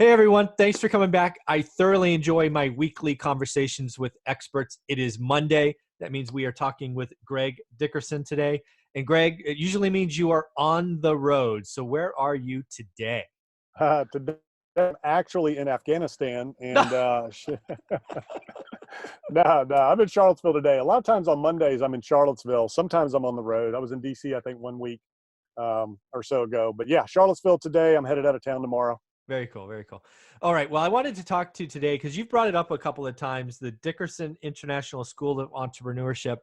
Hey everyone, thanks for coming back. I thoroughly enjoy my weekly conversations with experts. It is Monday. That means we are talking with Greg Dickerson today. And Greg, it usually means you are on the road. So where are you today? Today, I'm actually in Afghanistan, and no, I'm in Charlottesville today. A lot of times on Mondays, I'm in Charlottesville. Sometimes I'm on the road. I was in DC, I think, 1 week or so ago. But yeah, Charlottesville today. I'm headed out of town tomorrow. Very cool. Very cool. All right. Well, I wanted to talk to you today because you've brought it up a couple of times, the Dickerson International School of Entrepreneurship.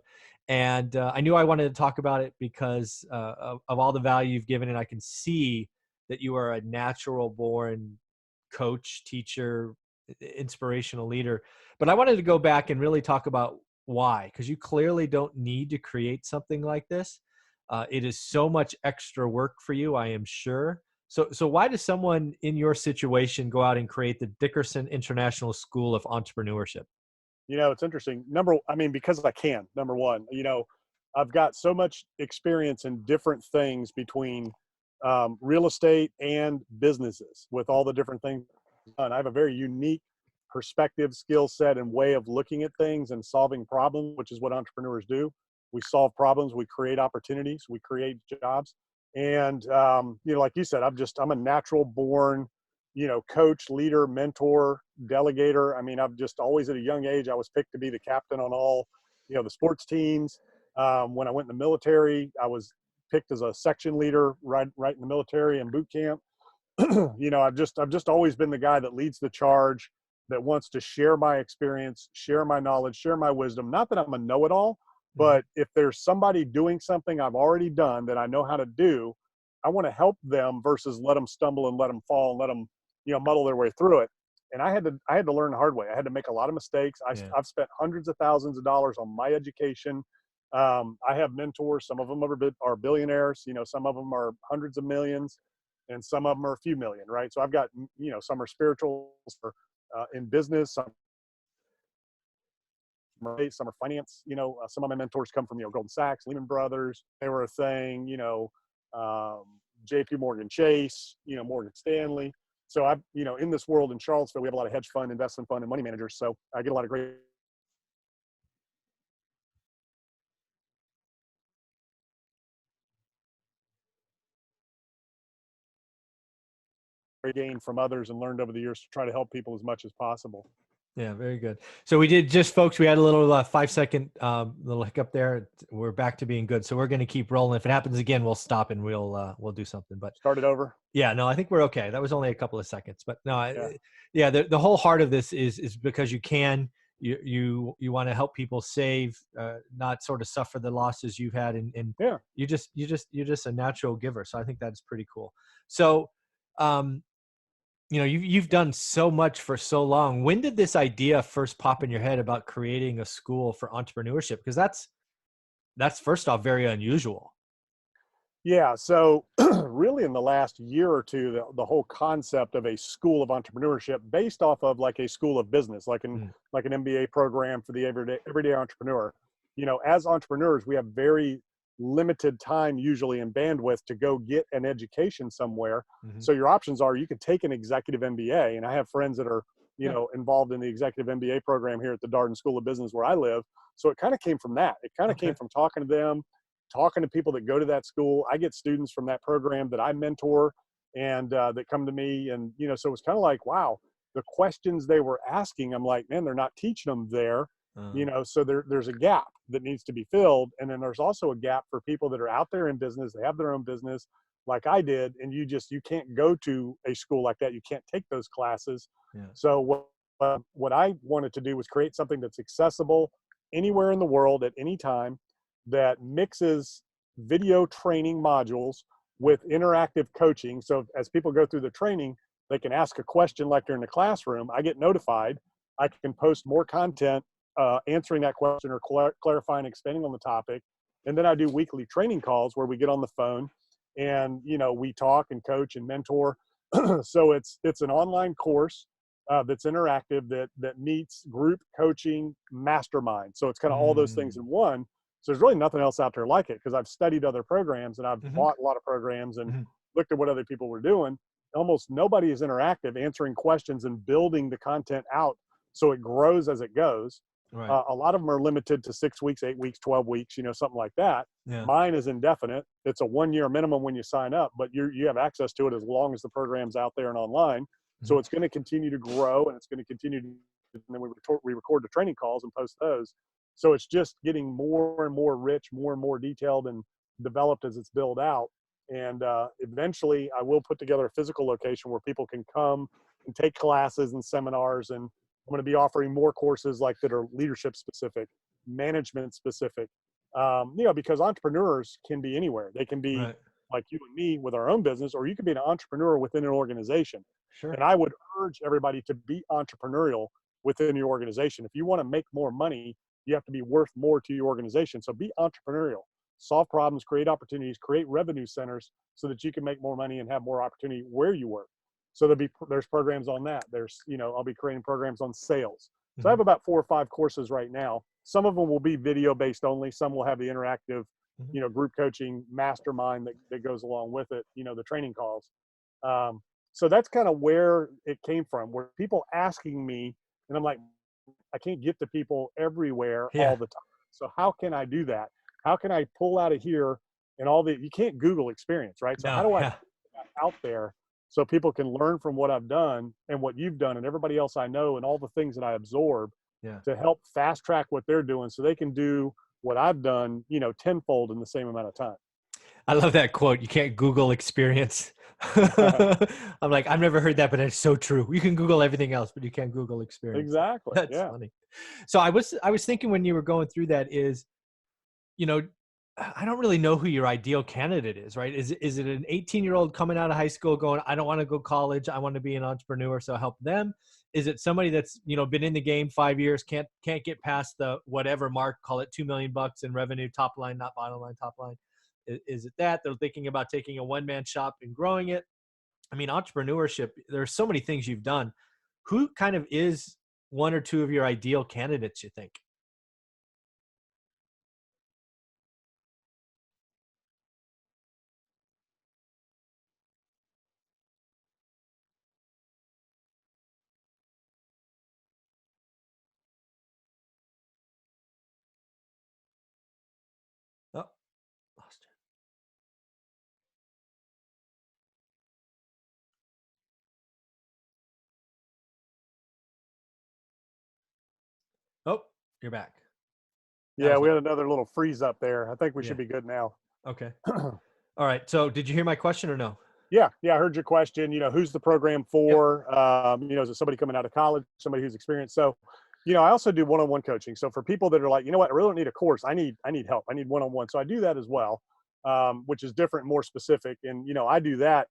And I knew I wanted to talk about it because of all the value you've given. And I can see that you are a natural born coach, teacher, inspirational leader. But I wanted to go back and really talk about why, because you clearly don't need to create something like this. It is so much extra work for you, I am sure. So why does someone in your situation go out and create the Dickerson International School of Entrepreneurship? It's interesting. Because I can, number one, I've got so much experience in different things between real estate and businesses with all the different things done. I have a very unique perspective, skill set, and way of looking at things and solving problems, which is what entrepreneurs do. We solve problems, we create opportunities, we create jobs. And, like you said, I'm a natural born, coach, leader, mentor, delegator. I mean, I've just always at a young age, I was picked to be the captain on all, the sports teams. When I went in the military, I was picked as a section leader right in the military and boot camp. I've just always been the guy that leads the charge, that wants to share my experience, share my knowledge, share my wisdom. Not that I'm a know-it-all, but if there's somebody doing something I've already done that I know how to do, I want to help them versus let them stumble and let them fall and let them, muddle their way through it. And I had to learn the hard way. I had to make a lot of mistakes. Yeah. I've spent hundreds of thousands of dollars on my education. I have mentors. Some of them are billionaires. Some of them are hundreds of millions, and some of them are a few million, right? So I've got, some are spiritual, in business, some are finance. Some of my mentors come from, Goldman Sachs, Lehman Brothers. They were a thing, JP Morgan Chase, Morgan Stanley. So in this world in Charlottesville, we have a lot of hedge fund, investment fund, and money managers. So I get a lot of great gain from others and learned over the years to try to help people as much as possible. Yeah, very good. So we did just, folks, we had a little 5-second little hiccup there. We're back to being good. So we're going to keep rolling. If it happens again, we'll stop and we'll do something. But start it over. Yeah, no, I think we're okay. That was only a couple of seconds, but no, yeah. The whole heart of this is because you want to help people save, not sort of suffer the losses you've had, and yeah, you're just a natural giver. So I think that's pretty cool. So, you've done so much for so long. When did this idea first pop in your head about creating a school for entrepreneurship? Because that's first off very unusual. Yeah. So really in the last year or two, the whole concept of a school of entrepreneurship based off of like a school of business, like an MBA program for the everyday entrepreneur. As entrepreneurs, we have very limited time usually and bandwidth to go get an education somewhere. So your options are, you could take an executive MBA, and I have friends that are, involved in the executive MBA program here at the Darden School of Business where I live. So it kind of came from that. It kind of came from talking to them, talking to people that go to that school. I get students from that program that I mentor and that come to me. And, so it was kind of like, wow, the questions they were asking, I'm like, man, they're not teaching them there. So there's a gap that needs to be filled. And then there's also a gap for people that are out there in business. They have their own business like I did. And you can't go to a school like that. You can't take those classes. Yeah. So what I wanted to do was create something that's accessible anywhere in the world at any time, that mixes video training modules with interactive coaching. So as people go through the training, they can ask a question like they're in the classroom. I get notified. I can post more content answering that question or clarifying, expanding on the topic. And then I do weekly training calls where we get on the phone and, we talk and coach and mentor. So it's an online course that's interactive that meets group coaching mastermind. So it's kind of all those things in one. So there's really nothing else out there like it, because I've studied other programs and I've bought a lot of programs and looked at what other people were doing. almost nobody is interactive, answering questions and building the content out so it grows as it goes. Right. A lot of them are limited to 6 weeks, 8 weeks, 12 weeks, something like that. Yeah. Mine is indefinite. It's a 1-year minimum when you sign up, but you have access to it as long as the program's out there and online. So it's going to continue to grow, and it's going to continue to, and then we record the training calls and post those. So it's just getting more and more rich, more and more detailed and developed as it's built out. And eventually I will put together a physical location where people can come and take classes and seminars. And I'm going to be offering more courses like that are leadership specific, management specific, because entrepreneurs can be anywhere. They can be Right. like you and me with our own business, or you could be an entrepreneur within an organization. Sure. And I would urge everybody to be entrepreneurial within your organization. If you want to make more money, you have to be worth more to your organization. So be entrepreneurial, solve problems, create opportunities, create revenue centers so that you can make more money and have more opportunity where you work. So there's programs on that. I'll be creating programs on sales. So I have about 4 or 5 courses right now. Some of them will be video based only. Some will have the interactive, group coaching mastermind that goes along with it, the training calls. So that's kind of where it came from, where people asking me, and I'm like, I can't get to people everywhere all the time. So how can I do that? How can I pull out of here and you can't Google experience, right? So how do I put that out there so people can learn from what I've done and what you've done and everybody else I know and all the things that I absorb to help fast track what they're doing so they can do what I've done, tenfold in the same amount of time. I love that quote. You can't Google experience. I'm like, I've never heard that, but it's so true. You can Google everything else, but you can't Google experience. Exactly. That's funny. So I was thinking when you were going through that is, I don't really know who your ideal candidate is, right? Is it an 18-year-old coming out of high school going, I don't want to go to college, I want to be an entrepreneur, so help them? Is it somebody that's, been in the game 5 years, can't get past the whatever mark, call it $2 million in revenue, top line, not bottom line, top line? Is it that they're thinking about taking a one-man shop and growing it? I mean, entrepreneurship, there's so many things you've done. Who kind of is one or two of your ideal candidates, you think? Oh, lost it. Oh, you're back. Yeah, we had another little freeze up there. I think we should be good now. Okay. All right. So did you hear my question or no? Yeah, I heard your question. Who's the program for? Is it somebody coming out of college, somebody who's experienced? So, I also do one-on-one coaching. So for people that are like, you know what, I really don't need a course. I need help. I need one-on-one. So I do that as well, which is different, more specific. And, I do that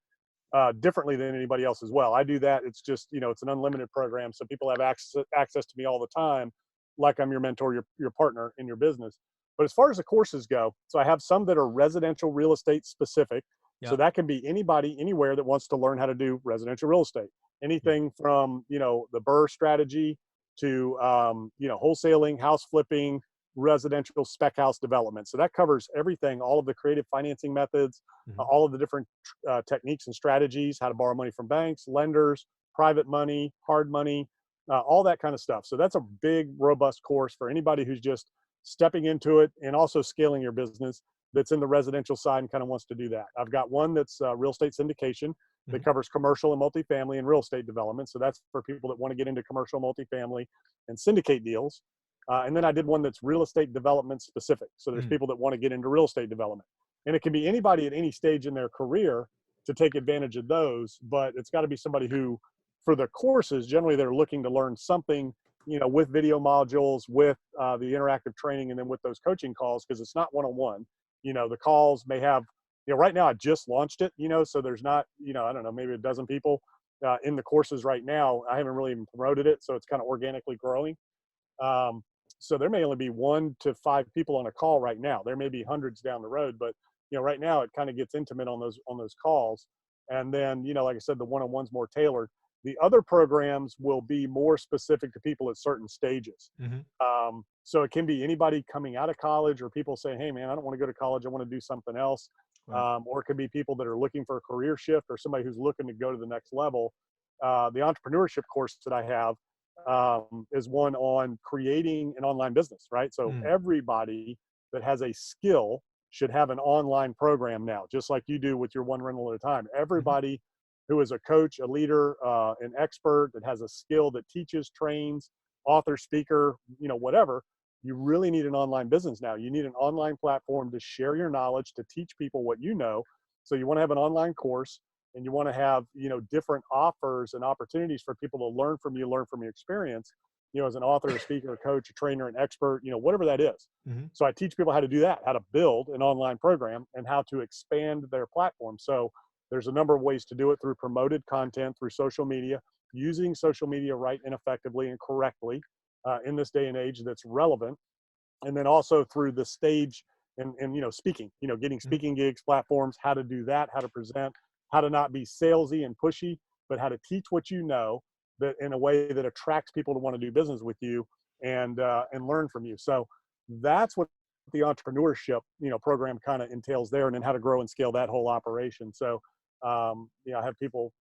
differently than anybody else as well. I do that. It's just, it's an unlimited program. So people have access to me all the time, like I'm your mentor, your partner in your business. But as far as the courses go, so I have some that are residential real estate specific. So that can be anybody, anywhere that wants to learn how to do residential real estate. Anything from, the BRRRR strategy to, wholesaling, house flipping, residential spec house development. So that covers everything, all of the creative financing methods, all of the different techniques and strategies, how to borrow money from banks, lenders, private money, hard money, all that kind of stuff. So that's a big, robust course for anybody who's just stepping into it and also scaling your business that's in the residential side and kind of wants to do that. I've got one that's real estate syndication that covers commercial and multifamily and real estate development. So that's for people that want to get into commercial, multifamily, and syndicate deals. And then I did one that's real estate development specific. So there's people that want to get into real estate development. And it can be anybody at any stage in their career to take advantage of those, but it's got to be somebody who, for the courses, generally they're looking to learn something, with video modules, with the interactive training, and then with those coaching calls, because it's not one-on-one. The calls may have, right now I just launched it, so there's not, I don't know, maybe a dozen people in the courses right now. I haven't really even promoted it, so it's kind of organically growing. So there may only be 1 to 5 people on a call right now. There may be hundreds down the road, but right now it kind of gets intimate on those calls. And then, like I said, the one-on-one's more tailored. The other programs will be more specific to people at certain stages. So it can be anybody coming out of college or people saying, hey man, I don't want to go to college. I want to do something else. Right. or it could be people that are looking for a career shift or somebody who's looking to go to the next level. The entrepreneurship course that I have is one on creating an online business, right? So Mm. everybody that has a skill should have an online program now, just like you do with your one rental at a time. Mhm. Everybody who is a coach, a leader, an expert that has a skill that teaches, trains, author, speaker, whatever, you really need an online business now. You need an online platform to share your knowledge, to teach people what you know. So you want to have an online course, and you want to have, different offers and opportunities for people to learn from you, learn from your experience, as an author, a speaker, a coach, a trainer, an expert, whatever that is. Mhm. So I teach people how to do that, how to build an online program and how to expand their platform. So there's a number of ways to do it: through promoted content, through social media, using social media right and effectively and correctly in this day and age that's relevant. And then also through the stage and speaking, getting Mhm. speaking gigs, platforms, how to do that, how to present, how to not be salesy and pushy, but how to teach what you know, that in a way that attracts people to want to do business with you and learn from you. So that's what the entrepreneurship program kind of entails there, and then how to grow and scale that whole operation. So I have people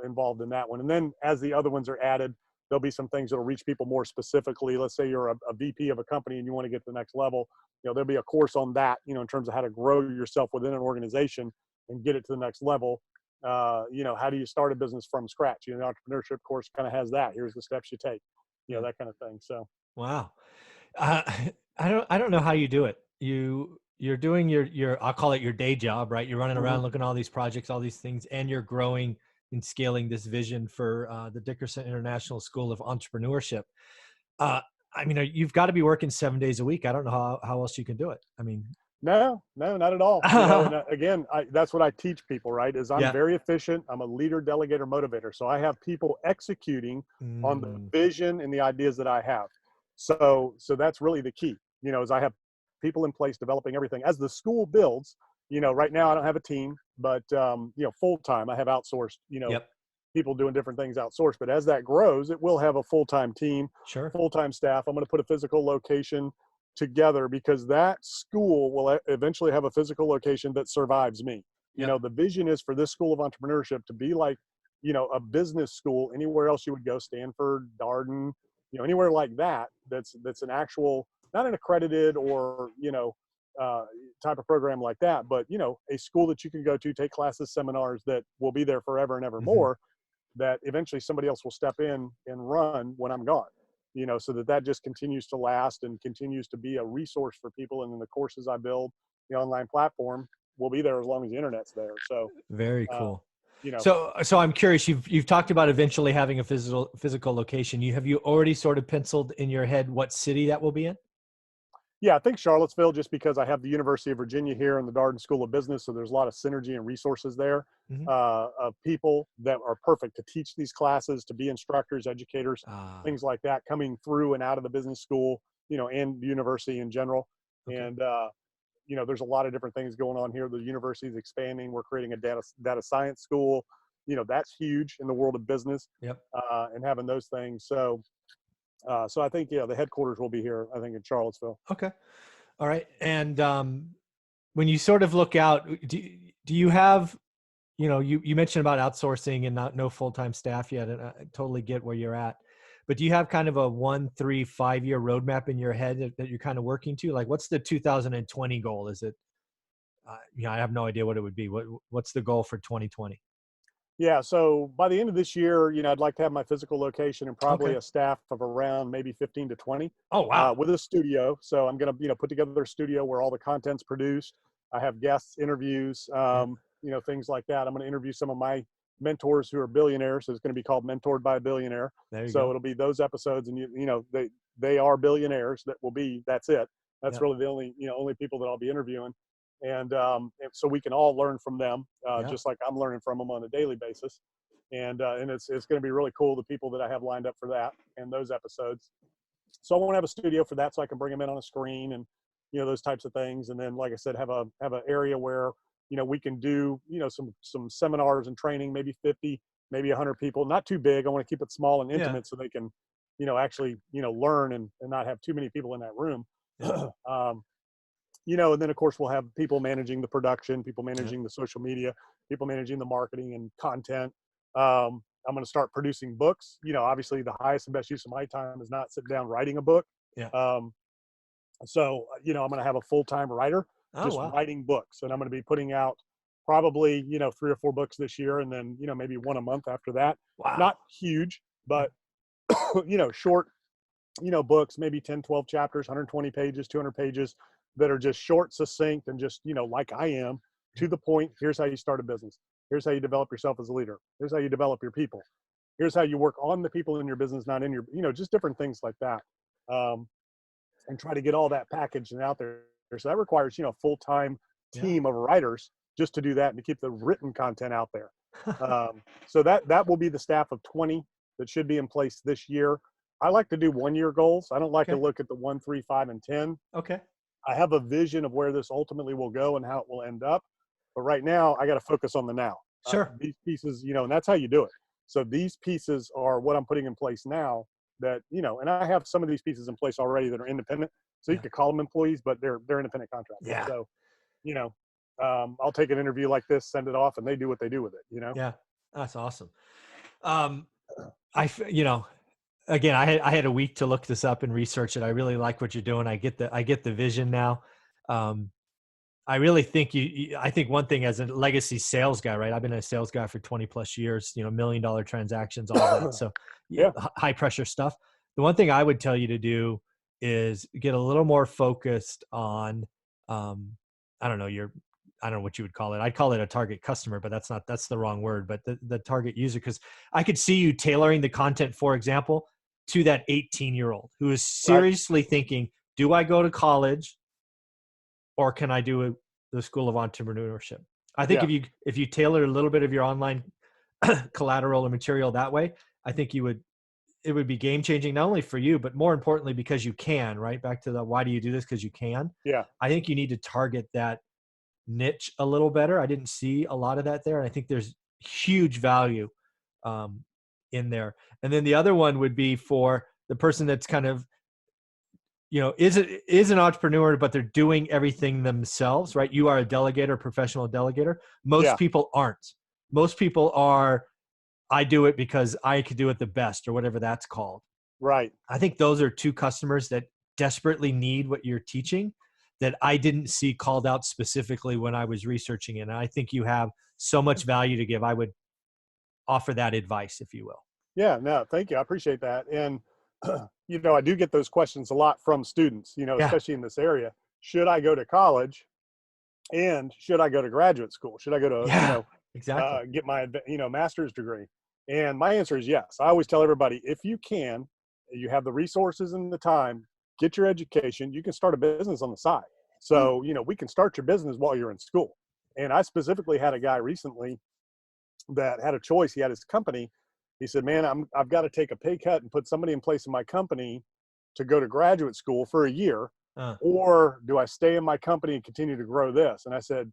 involved in that one, and then as the other ones are added, there'll be some things that'll reach people more specifically. Let's say you're a VP of a company and you want to get to the next level. There'll be a course on that, in terms of how to grow yourself within an organization and get it to the next level. How do you start a business from scratch? The entrepreneurship course kind of has that. Here's the steps you take, Yeah. that kind of thing. So, Wow. Uh, I don't know how you do it. You're doing your I'll call it your day job, right? You're running mhm. around looking at all these projects, all these things, and you're growing and scaling this vision for the Dickerson International School of Entrepreneurship. Uh, I mean, you've got to be working 7 days a week. I don't know how else you can do it. I mean, No, no, not at all. And again, that's what I teach people, right? Is I'm yeah. very efficient. I'm a leader, delegator, motivator. So I have people executing on the Mm, vision and the ideas that I have. So that's really the key, is I have people in place developing everything as the school builds. Right now I don't have a team, but full time I have outsourced, yep. people doing different things outsourced. But as that grows, it will have a full time team, Sure. full time staff. I'm going to put a physical location together because that school will eventually have a physical location that survives me. Yep. The vision is for this school of entrepreneurship to be like, a business school anywhere else you would go, Stanford, Darden, anywhere like that. That's an actual, not an accredited or, uh, type of program like that, but, a school that you can go to, take classes, seminars that will be there forever and ever Hmm. more, that eventually somebody else will step in and run when I'm gone, so that just continues to last and continues to be a resource for people. And then the courses I build, the online platform, will be there as long as the internet's there. So, Very uh, cool. you know, So I'm curious. You've talked about eventually having a physical location. Have you already sort of penciled in your head what city that will be in? yeah, I think Charlottesville, just because I have the University of Virginia here and the Darden School of Business. So there's a lot of synergy and resources there, Hmm. of people that are perfect to teach these classes, to be instructors, educators, Ah, things like that, coming through and out of the business school, and the university in general. okay. And, there's a lot of different things going on here. The university is expanding. We're creating a data science school. That's huge in the world of business, Yep. and having those things. So I think, the headquarters will be here, I think, in Charlottesville. Okay. All right. And when you sort of look out, do you have, you mentioned about outsourcing and not no full-time staff yet, and I totally get where you're at. But do you have kind of a 1, 3, 5 year roadmap in your head that you're kind of working to? Like, what's the 2020 goal? Is it, I have no idea what it would be. What's the goal for 2020? Yeah, so by the end of this year, I'd like to have my physical location and probably Okay. a staff of around maybe 15 to 20, Oh, wow. with a studio. So I'm going to, put together a studio where all the content's produced. I have guests, interviews, Yeah. things like that. I'm going to interview some of my mentors who are billionaires. So it's going to be called Mentored by a Billionaire. There you So go. it'll be those episodes, and they are billionaires. That's it. That's Yeah. really the only people that I'll be interviewing. And so we can all learn from them, Yeah. just like I'm learning from them on a daily basis. And it's going to be really cool, the people that I have lined up for that and those episodes. So I want to have a studio for that, so I can bring them in on a screen and those types of things. And then, like I said, have an area where we can do some seminars and training, maybe 50, maybe 100 people. Not too big. I want to keep it small and Yeah. intimate so they can actually learn and not have too many people in that room. Yeah. um, and then of course we'll have people managing the production, people Yeah. managing the social media, people managing the marketing and content. I'm going to start producing books. Obviously the highest and best use of my time is not sitting down writing a book. Yeah. So, I'm going to have a full-time writer Oh, just wow. writing books, and I'm going to be putting out probably, 3 or 4 books this year, and then, maybe one a month after that. Wow. Not huge, but, short, books, maybe 10, 12 chapters, 120 pages, 200 pages that are just short, succinct, and just, like I am, to the point. Here's how you start a business. Here's how you develop yourself as a leader. Here's how you develop your people. Here's how you work on the people in your business, not in your, just different things like that. And try to get all that packaged and out there. So that requires, a full-time Yeah. team of writers just to do that and to keep the written content out there. So that will be the staff of 20 that should be in place this year. I like to do 1-year goals. I don't like to Okay. look at the 1, 3, 5, and 10. Okay. I have a vision of where this ultimately will go and how it will end up. But right now, I got to focus on the now. Sure. These pieces, and that's how you do it. So these pieces are what I'm putting in place now that, and I have some of these pieces in place already that are independent. So you Yeah. could call them employees, but they're independent contractors. Yeah. So, I'll take an interview like this, send it off, and they do what they do with it, Yeah. That's awesome. Again, I had a week to look this up and research it. I really like what you're doing. I get the vision now. I really think I think one thing as a legacy sales guy, right? I've been a sales guy for 20 plus years, $1 million transactions, all that. So Yeah. high pressure stuff. The one thing I would tell you to do is get a little more focused on, I don't know, I don't know what you would call it. I'd call it a target customer, but that's the wrong word, but the target user, because I could see you tailoring the content, for example, to that 18-year-old who is Right. seriously thinking, do I go to college or can I do the School of Entrepreneurship? I think Yeah. if you tailor a little bit of your online collateral or material that way, I think it would be game changing, not only for you, but more importantly, because you can, right? Back to the, why do you do this? Because you can. Yeah. I think you need to target that niche a little better. I didn't see a lot of that there. And I think there's huge value in there. And then the other one would be for the person that's kind of, is an entrepreneur, but they're doing everything themselves, right? You are a delegator, professional delegator. Most Yeah. people aren't. Most people are, I do it because I could do it the best, or whatever that's called. Right. I think those are two customers that desperately need what you're teaching that I didn't see called out specifically when I was researching it. And I think you have so much value to give. I would offer that advice, if you will. Yeah. No, thank you. I appreciate that. And, I do get those questions a lot from students, Yeah. especially in this area. Should I go to college and should I go to graduate school? Should I go to, Yeah, exactly. get my, master's degree? And my answer is yes. I always tell everybody, if you can, you have the resources and the time, get your education, you can start a business on the side. So, we can start your business while you're in school. And I specifically had a guy recently that had a choice. He had his company. He said, man, I've got to take a pay cut and put somebody in place in my company to go to graduate school for a year, or do I stay in my company and continue to grow this? And I said,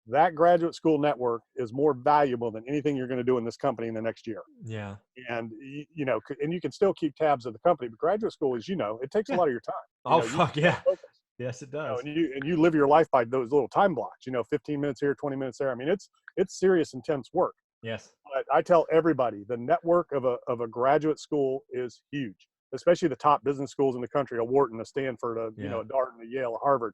that graduate school network is more valuable than anything you're going to do in this company in the next year. Yeah. And, and you can still keep tabs of the company, but graduate school is, it takes a Yeah. lot of your time. Oh, You fuck can't yeah. focus. Yes, it does. And you live your life by those little time blocks, 15 minutes here, 20 minutes there. I mean, it's serious, intense work. Yes. But I tell everybody the network of a graduate school is huge, especially the top business schools in the country, a Wharton, a Stanford, a Dartmouth, a Yale, a Harvard.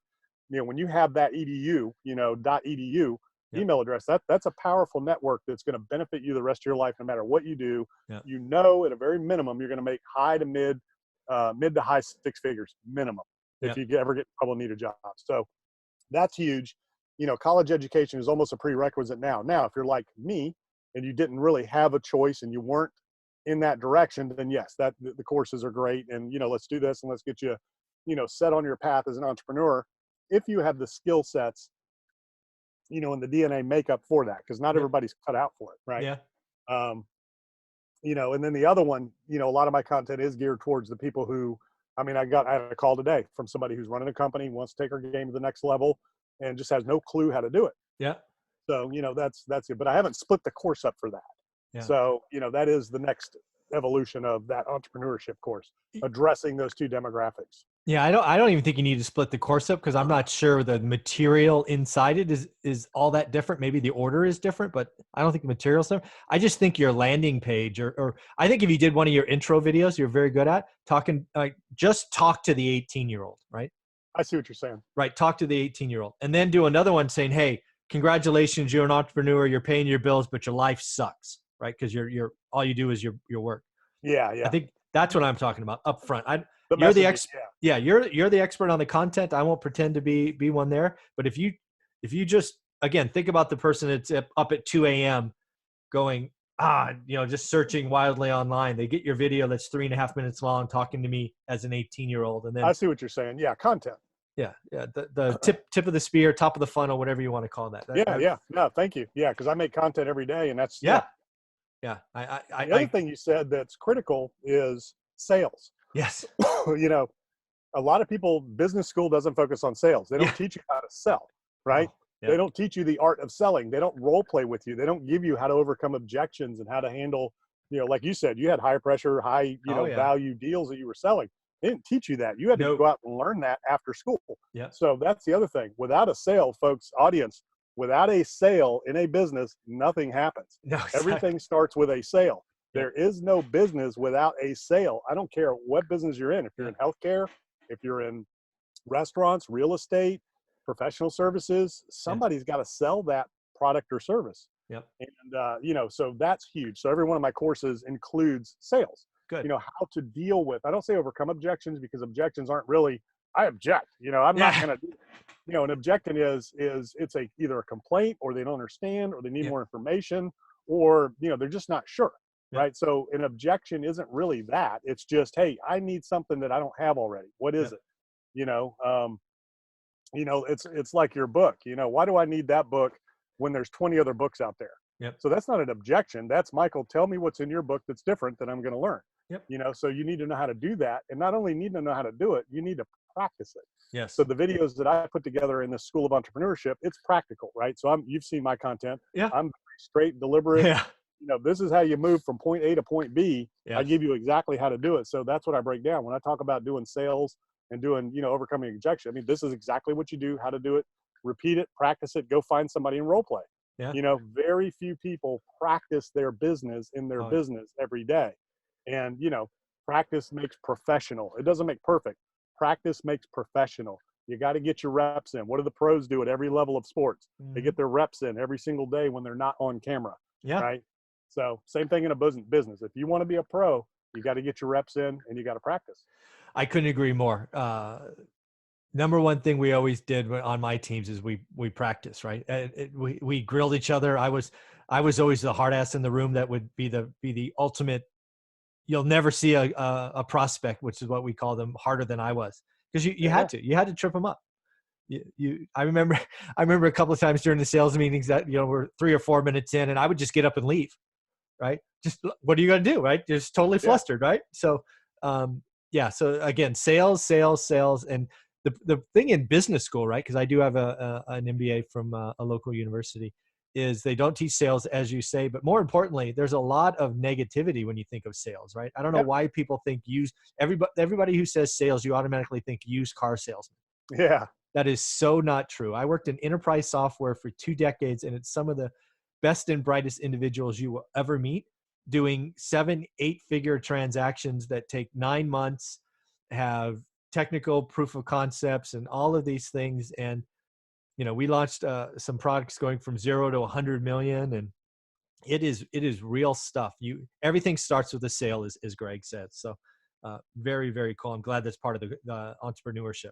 When you have that edu, .edu email address, that's a powerful network that's going to benefit you the rest of your life, no matter what you do. Yep. At a very minimum, you're going to make mid to high 6 figures minimum if you ever get in trouble and need a job. So that's huge. College education is almost a prerequisite now. Now, if you're like me and you didn't really have a choice and you weren't in that direction, then yes, the courses are great. And, let's do this and let's get you, set on your path as an entrepreneur. If you have the skill sets, and the DNA makeup for that, because not everybody's cut out for it. Right. Yeah. And then the other one, a lot of my content is geared towards the people who, I had a call today from somebody who's running a company, wants to take her game to the next level and just has no clue how to do it. Yeah. So, that's it. But I haven't split the course up for that. Yeah. So, that is the next evolution of that entrepreneurship course, addressing those two demographics. Yeah, I don't even think you need to split the course up because I'm not sure the material inside it is all that different. Maybe the order is different, but I don't think the material's different. I just think your landing page or I think if you did one of your intro videos, you're very good at talking, just talk to the 18-year-old, right? I see what you're saying. Right. Talk to the 18-year-old and then do another one saying, hey, congratulations, you're an entrepreneur, you're paying your bills, but your life sucks, right? Because you're all you do is your work. Yeah, I yeah. think that's what I'm talking about up front. The You're the messaging, yeah. yeah, you're the expert on the content. I won't pretend to be one there. But if you just again think about the person that's up at 2 a.m. going just searching wildly online. They get your video that's 3.5 minutes long, talking to me as an 18-year-old, and I then see what you're saying. Yeah, content. yeah, the tip of the spear, top of the funnel, whatever you want to call that. Yeah, yeah. No, thank you. Yeah, because I make content every day, and that's yeah. Yeah, yeah. The other thing you said that's critical is sales. Yes. You know, a lot of people, business school doesn't focus on sales. They don't teach you how to sell, right? Oh, yeah. They don't teach you the art of selling. They don't role play with you. They don't give you how to overcome objections and how to handle, like you said, you had high pressure, high, Yeah. value deals that you were selling. They didn't teach you that. You had to go out and learn that after school. Yeah. So that's the other thing. Without a sale, folks, audience, without a sale in a business, nothing happens. No, exactly. Everything starts with a sale. Yeah. There is no business without a sale. I don't care what business you're in. If you're in healthcare, if you're in restaurants, real estate, professional services, somebody's got to sell that product or service. Yep. And, so that's huge. So every one of my courses includes sales. Good. How to deal with, I don't say overcome objections because objections aren't really, I object, I'm not going to do it. An objection is it's either a complaint or they don't understand or they need more information or, they're just not sure. Right. So an objection isn't really that. It's just, hey, I need something that I don't have already. What is it? It's like your book. Why do I need that book when there's 20 other books out there? Yep. So that's not an objection. That's Michael, tell me what's in your book that's different that I'm going to learn. Yep. So you need to know how to do that. And not only need to know how to do it, you need to practice it. Yes. So the videos that I put together in the School of Entrepreneurship, it's practical, right? So you've seen my content. Yeah. I'm very straight, deliberate. Yeah. This is how you move from point A to point B. Yes. I give you exactly how to do it. So that's what I break down. When I talk about doing sales and doing, overcoming objection, this is exactly what you do, how to do it, repeat it, practice it, go find somebody and role play. Yeah. Very few people practice their business in their business every day. And, practice makes professional. It doesn't make perfect. Practice makes professional. You got to get your reps in. What do the pros do at every level of sports? Mm-hmm. They get their reps in every single day when they're not on camera. Yeah. Right. So same thing in a business. If you want to be a pro, you got to get your reps in and you got to practice. I couldn't agree more. Number one thing we always did on my teams is we practice, right? We grilled each other. I was always the hard ass in the room that would be the ultimate. You'll never see a prospect, which is what we call them, harder than I was, because you had to trip them up. I remember a couple of times during the sales meetings that we're 3 or 4 minutes in, and I would just get up and leave. Right? Just what are you going to do? Right? Just totally flustered. Right? So, So again, sales, and the thing in business school, right? Because I do have an MBA from a local university, is they don't teach sales, as you say, but more importantly, there's a lot of negativity when you think of sales, right? I don't know why people think everybody who says sales, you automatically think used car salesman. Yeah. That is so not true. I worked in enterprise software for 2 decades, and it's some of the best and brightest individuals you will ever meet, doing 7-8-figure transactions that take 9 months, have technical proof of concepts and all of these things. And, we launched some products going from 0 to 100 million, and it is real stuff. Everything starts with a sale, as Greg said. So very, very cool. I'm glad that's part of the entrepreneurship.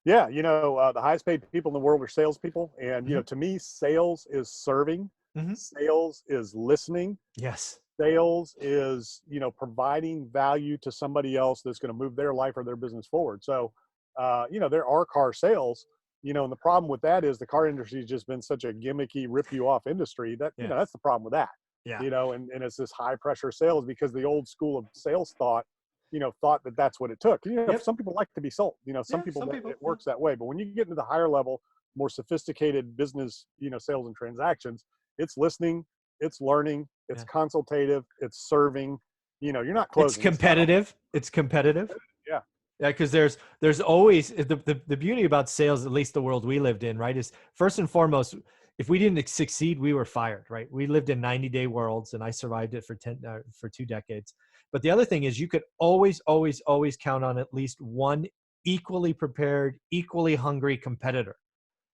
Yeah, the highest paid people in the world are salespeople. And, Mm-hmm. To me, sales is serving. Mm-hmm. Sales is listening. Yes. Sales is, providing value to somebody else that's going to move their life or their business forward. So, there are car sales, and the problem with that is the car industry has just been such a gimmicky, rip you off industry that, that's the problem with that. Yeah. And it's this high pressure sales because the old school of sales thought that that's what it took. Some people like to be sold, some people it works that way. But when you get into the higher level, more sophisticated business, sales and transactions, it's listening, it's learning, it's consultative, it's serving, you're not closing. It's competitive. It's competitive. Yeah. Yeah, because there's always the beauty about sales, at least the world we lived in, right? Is first and foremost, if we didn't succeed, we were fired, right? We lived in 90-day worlds, and I survived it for 2 decades. But the other thing is, you could always, always, always count on at least one equally prepared, equally hungry competitor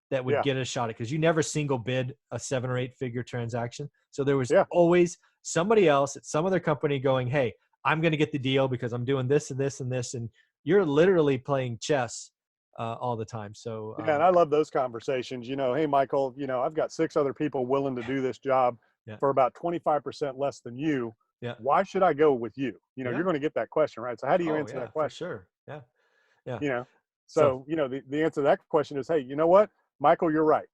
that would Yeah. get a shot at, because you never single bid a 7 or 8 figure transaction. So there was Yeah. always somebody else at some other company going, hey, I'm going to get the deal because I'm doing this and this and this. And you're literally playing chess all the time. So Yeah. And I love those conversations. Hey, Michael, I've got 6 other people willing to do this job yeah, for about 25% less than you. yeah, Why should I go with you? yeah. You're going to get that question, right? So how do you Oh answer yeah, that for question? sure. Yeah, yeah. You know, So so, the answer to that question is, hey, you know what, Michael, you're right.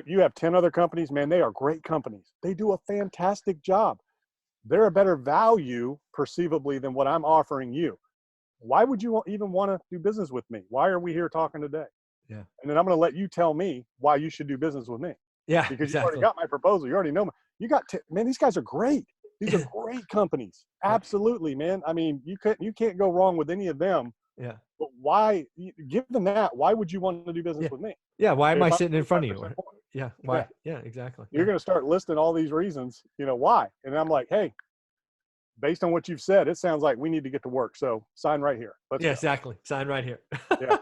You have 10 other companies, man, they are great companies. They do a fantastic job. They're a better value perceivably than what I'm offering you. Why would you even want to do business with me? Why are we here talking today? yeah, And then I'm going to let you tell me why you should do business with me, yeah, because you've already exactly. got my proposal. You already know me. Man, these guys are great. These are great companies. Yeah, Absolutely, man. I mean, you can't go wrong with any of them. yeah, But why, given that, why would you want to do business yeah, with me yeah. Why am I if I'm sitting in front of you? 25% more? Yeah, Yeah. why? Yeah, exactly. You're Yeah. going to start listing all these reasons, why. And I'm like, hey, based on what you've said, it sounds like we need to get to work. So sign right here. Let's Yeah, go. exactly. Sign right here. Yeah.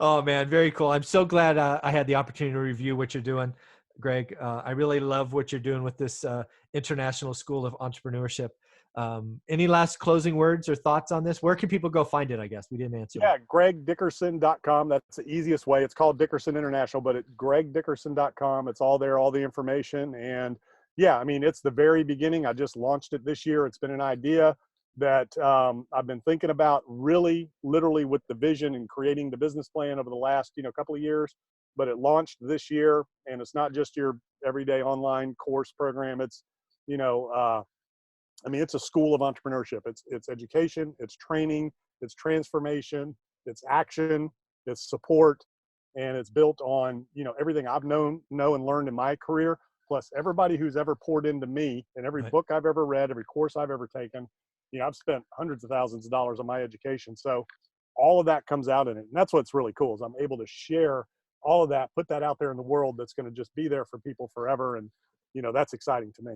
Oh man, very cool. I'm so glad I had the opportunity to review what you're doing, Greg. I really love what you're doing with this International School of Entrepreneurship. Any last closing words or thoughts on this? Where can people go find it? I guess we didn't answer that. Yeah. GregDickerson.com. That's the easiest way. It's called Dickerson International, but it's GregDickerson.com. It's all there, all the information. And yeah, I mean, it's the very beginning. I just launched it this year. It's been an idea that I've been thinking about, really literally with the vision and creating the business plan over the last, couple of years, but it launched this year. And it's not just your everyday online course program. It's, you know, it's a school of entrepreneurship. It's education, it's training, it's transformation, it's action, it's support, and it's built on, everything I've know and learned in my career, plus everybody who's ever poured into me, and every Right. book I've ever read, every course I've ever taken. I've spent hundreds of thousands of dollars on my education. So all of that comes out in it. And that's what's really cool, is I'm able to share all of that, put that out there in the world that's going to just be there for people forever. And, that's exciting to me.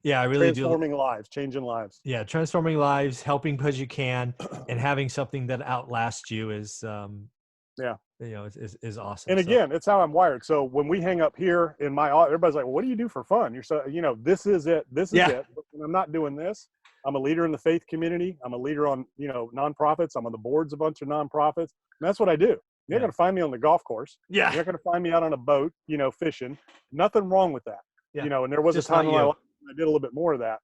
Yeah, I really do. Transforming lives, changing lives. Yeah, transforming lives, helping because you can, and having something that outlasts you is, Yeah. is awesome. And So again, it's how I'm wired. So when we hang up here in my office, everybody's like, well, what do you do for fun? You're so, this is it. This is yeah, it. But when I'm not doing this, I'm a leader in the faith community. I'm a leader on, nonprofits. I'm on the boards of a bunch of nonprofits. And that's what I do. You're not yeah, going to find me on the golf course. yeah, You're not going to find me out on a boat, fishing. Nothing wrong with that. yeah. And there was a Just time not in my you. life when I did a little bit more of that.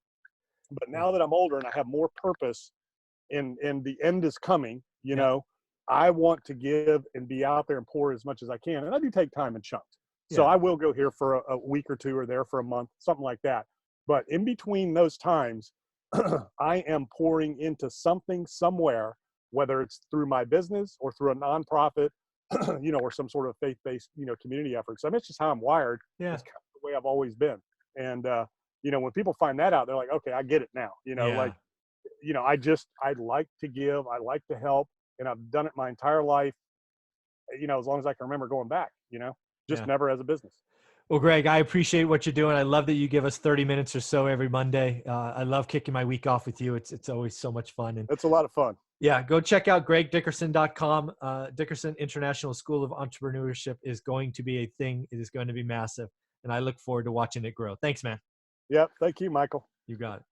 But Yeah, now that I'm older and I have more purpose, and the end is coming, yeah, I want to give and be out there and pour as much as I can. And I do take time in chunks. So yeah, I will go here for a week or two, or there for a month, something like that. But in between those times, I am pouring into something somewhere, whether it's through my business or through a nonprofit, or some sort of faith-based, community effort. So that's just how I'm wired. yeah, That's kind of the way I've always been. And, when people find that out, they're like, okay, I get it now. Like, yeah, I like to give, I like to help, and I've done it my entire life, as long as I can remember going back, just yeah. never as a business. Well, Greg, I appreciate what you're doing. I love that you give us 30 minutes or so every Monday. I love kicking my week off with you. It's always so much fun. And It's a lot of fun. yeah, go check out GregDickerson.com. Dickerson International School of Entrepreneurship is going to be a thing. It is going to be massive. And I look forward to watching it grow. Thanks, man. Yep. Thank you, Michael. You got it.